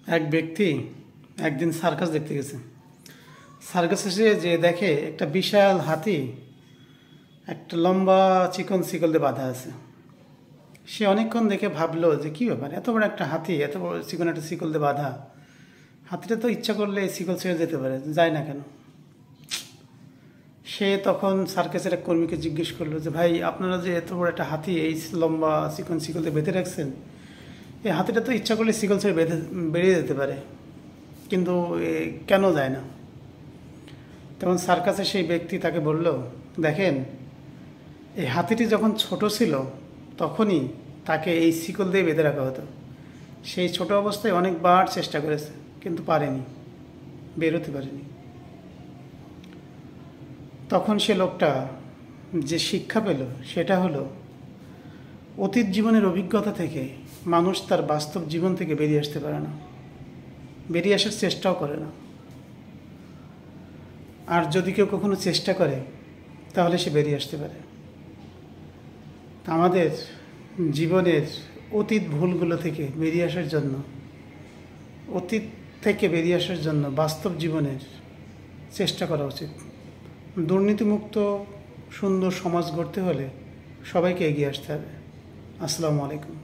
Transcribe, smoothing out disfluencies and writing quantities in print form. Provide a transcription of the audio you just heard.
এক ব্যক্তি একদিন সার্কাস দেখতে গেছে। সার্কাসে যে দেখে একটা বিশাল হাতি একটা লম্বা চিকন শিকল দিয়ে বাঁধা আছে। সে অনেকক্ষণ দেখে ভাবলো যে কী ব্যাপার, এত বড় একটা হাতি, এত বড় চিকন একটা শিকল দিয়ে বাঁধা, হাতিটা তো ইচ্ছা করলে শিকল ছেড়ে যেতে পারে, যায় না কেন? সে তখন সার্কাসের এক কর্মীকে জিজ্ঞেস করলো যে ভাই, আপনারা যে এত বড় একটা হাতি এই লম্বা চিকন শিকল দিয়ে বেঁধে রাখছেন, এই হাতিটা তো ইচ্ছা করলে শিকল ছেড়ে বেরিয়ে যেতে পারে, কিন্তু কেন যায় না? তখন সার্কাসে সেই ব্যক্তি তাকে বলল, দেখেন, এই হাতিটি যখন ছোট ছিল তখনই তাকে এই শিকল দিয়ে বেঁধে রাখা হতো। সেই ছোট অবস্থায় অনেকবার চেষ্টা করেছে, কিন্তু পারেনি, বেরোতে পারেনি। তখন সে লোকটা যে শিক্ষা পেল সেটা হলো, অতীত জীবনের অভিজ্ঞতা থেকে মানুষ তার বাস্তব জীবন থেকে বেরিয়ে আসতে পারে না, বেরিয়ে আসার চেষ্টাও করে না। আর যদি কেউ কখনো চেষ্টা করে তাহলে সে বেরিয়ে আসতে পারে। আমাদের জীবনের অতীত ভুলগুলো থেকে বেরিয়ে আসার জন্য, অতীত থেকে বেরিয়ে আসার জন্য বাস্তব জীবনের চেষ্টা করা উচিত। দুর্নীতিমুক্ত সুন্দর সমাজ গড়তে হলে সবাইকে এগিয়ে আসতে হবে। আসসালামু আলাইকুম।